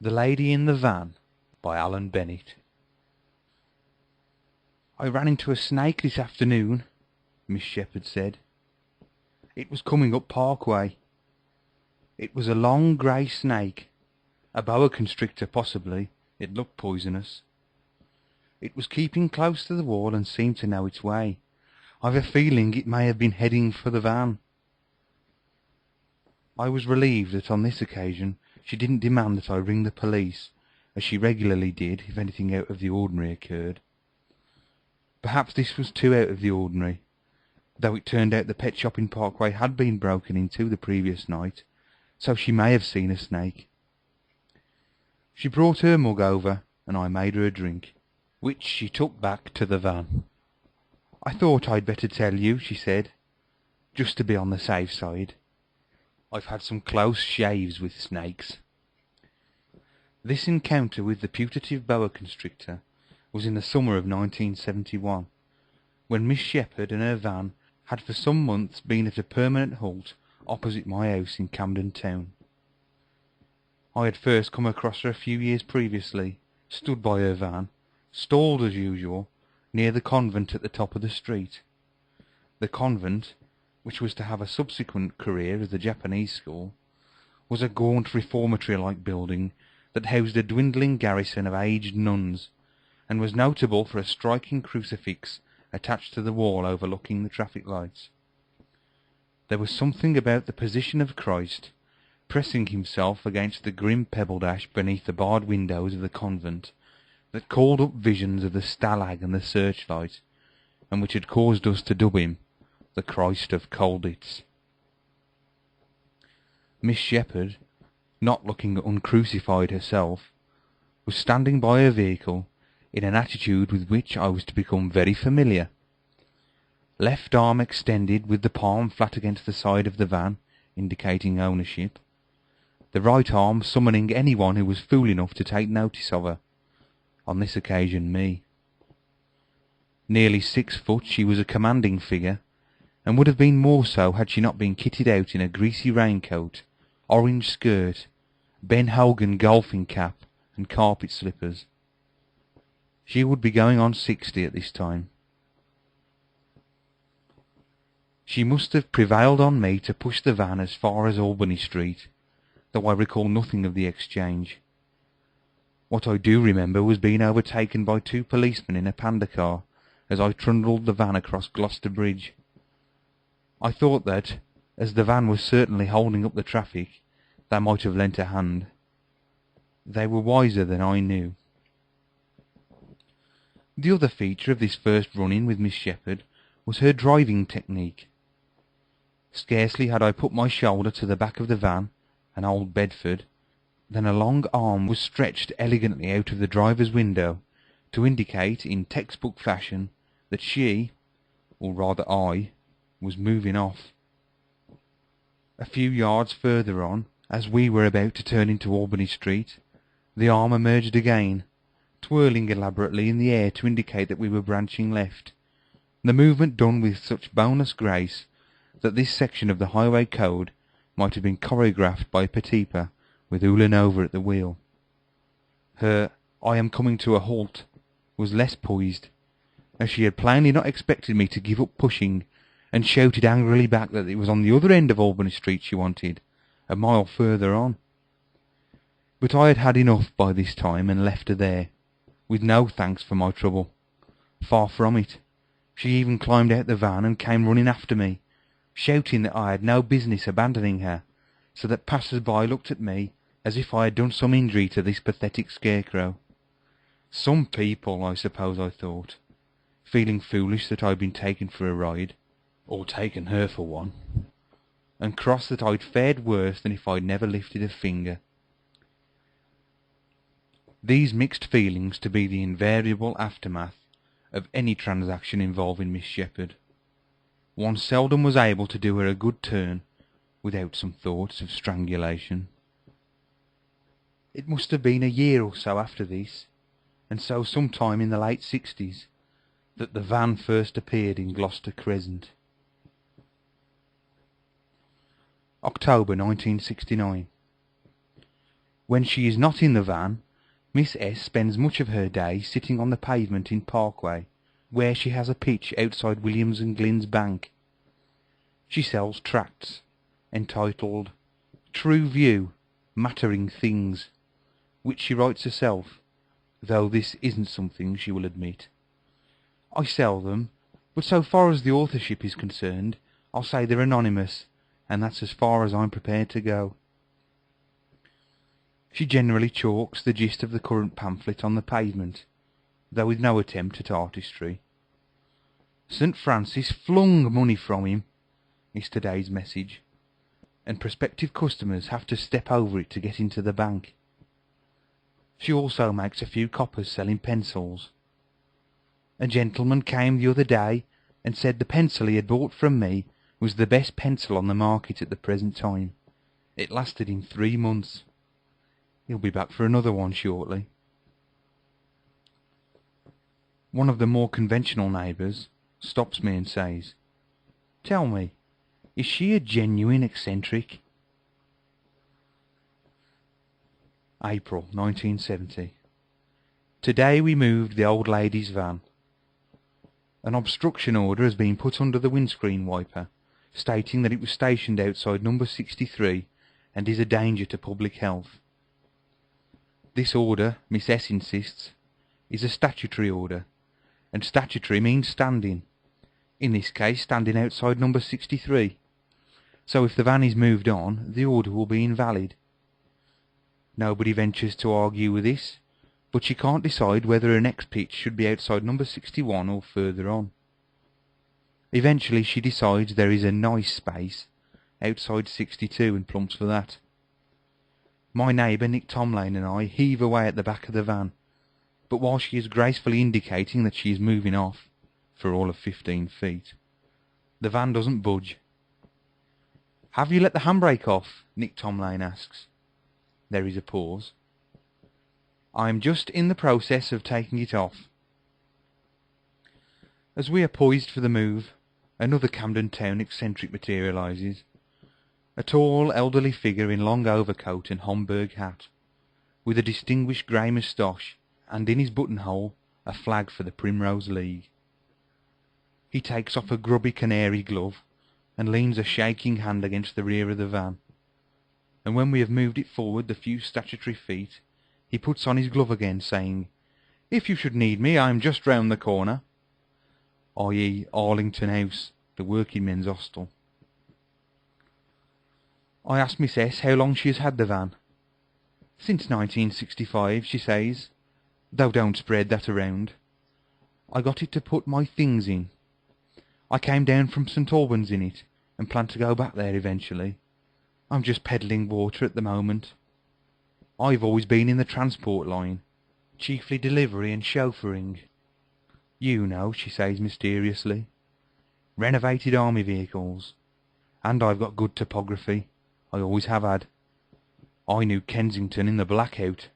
The Lady in the Van by Alan Bennett. "I ran into a snake this afternoon," Miss Shepherd said. "It was coming up Parkway. It was a long grey snake, a boa constrictor possibly. It looked poisonous. It was keeping close to the wall and seemed to know its way. I've a feeling it may have been heading for the van." I was relieved that on this occasion she didn't demand that I ring the police, as she regularly did if anything out of the ordinary occurred. Perhaps this was too out of the ordinary, though it turned out the pet shop in Parkway had been broken into the previous night, so she may have seen a snake. She brought her mug over, and I made her a drink, which she took back to the van. "I thought I'd better tell you," she said, "just to be on the safe side. I've had some close shaves with snakes." This encounter with the putative boa constrictor was in the summer of 1971, when Miss Shepherd and her van had for some months been at a permanent halt opposite my house in Camden town. I had first come across her a few years previously, stood by her van, stalled as usual, near the convent at the top of the street. The convent, which was to have a subsequent career as a Japanese school, was a gaunt reformatory-like building that housed a dwindling garrison of aged nuns, and was notable for a striking crucifix attached to the wall overlooking the traffic lights. There was something about the position of Christ, pressing himself against the grim pebble dash beneath the barred windows of the convent, that called up visions of the stalag and the searchlight, and which had caused us to dub him the Christ of Colditz. Miss Shepherd, not looking uncrucified herself, was standing by her vehicle in an attitude with which I was to become very familiar. Left arm extended with the palm flat against the side of the van, indicating ownership. The right arm summoning anyone who was fool enough to take notice of her. On this occasion, me. Nearly 6 foot, she was a commanding figure, and would have been more so had she not been kitted out in a greasy raincoat, orange skirt, Ben Hogan golfing cap, and carpet slippers. She would be going on 60 at this time. She must have prevailed on me to push the van as far as Albany Street, though I recall nothing of the exchange. What I do remember was being overtaken by 2 policemen in a panda car as I trundled the van across Gloucester Bridge. I thought that, as the van was certainly holding up the traffic, they might have lent a hand. They were wiser than I knew. The other feature of this first run-in with Miss Shepherd was her driving technique. Scarcely had I put my shoulder to the back of the van, an old Bedford, than a long arm was stretched elegantly out of the driver's window to indicate in textbook fashion that she, or rather I, was moving off. A few yards further on, as we were about to turn into Albany Street, the arm emerged again, twirling elaborately in the air to indicate that we were branching left, the movement done with such bonus grace that this section of the highway code might have been choreographed by Petipa with Ulanova at the wheel. Her "I am coming to a halt" was less poised, as she had plainly not expected me to give up pushing, and shouted angrily back that it was on the other end of Albany Street she wanted, a mile further on. But I had had enough by this time, and left her there, with no thanks for my trouble. Far from it. She even climbed out the van and came running after me, shouting that I had no business abandoning her, so that passers-by looked at me as if I had done some injury to this pathetic scarecrow. Some people, I suppose, I thought, feeling foolish that I'd been taken for a ride, or taken her for one, and cross that I'd fared worse than if I'd never lifted a finger. These mixed feelings to be the invariable aftermath of any transaction involving Miss Shepherd. One seldom was able to do her a good turn without some thoughts of strangulation. It must have been a year or so after this, and so sometime in the late 60s, that the van first appeared in Gloucester Crescent. October 1969. When she is not in the van, Miss S spends much of her day sitting on the pavement in Parkway, where she has a pitch outside Williams and Glynn's bank. She sells tracts, entitled True View, Mattering Things, which she writes herself, though this isn't something she will admit. I sell them, but so far as the authorship is concerned, I'll say they're anonymous, and that's as far as I'm prepared to go. She generally chalks the gist of the current pamphlet on the pavement, though with no attempt at artistry. St. Francis flung money from him, is today's message, and prospective customers have to step over it to get into the bank. She also makes a few coppers selling pencils. A gentleman came the other day and said the pencil he had bought from me was the best pencil on the market at the present time. It lasted him 3 months. He'll be back for another one shortly. One of the more conventional neighbours stops me and says, "Tell me, is she a genuine eccentric?" April 1970. Today we moved the old lady's van. An obstruction order has been put under the windscreen wiper, stating that it was stationed outside number 63 and is a danger to public health. This order, Miss S insists, is a statutory order, and statutory means standing, in this case standing outside number 63, so if the van is moved on, the order will be invalid. Nobody ventures to argue with this, but she can't decide whether her next pitch should be outside number 61 or further on. Eventually she decides there is a nice space outside 62 and plumps for that. My neighbour Nick Tomlane and I heave away at the back of the van, but while she is gracefully indicating that she is moving off, for all of 15 feet, the van doesn't budge. "Have you let the handbrake off?" Nick Tomlane asks. There is a pause. "I am just in the process of taking it off." As we are poised for the move, another Camden Town eccentric materialises. A tall, elderly figure in long overcoat and Homburg hat, with a distinguished grey moustache, and in his buttonhole a flag for the Primrose League. He takes off a grubby canary glove and leans a shaking hand against the rear of the van, and when we have moved it forward the few statutory feet, he puts on his glove again, saying, "If you should need me, I am just round the corner," i.e. Arlington House, the working men's hostel. I ask Miss S how long she has had the van. "Since 1965, she says, though don't spread that around. I got it to put my things in. I came down from St. Albans in it, and plan to go back there eventually. I'm just peddling water at the moment. I've always been in the transport line, chiefly delivery and chauffeuring. You know," she says mysteriously, "renovated army vehicles. And I've got good topography. I always have had. I knew Kensington in the blackout,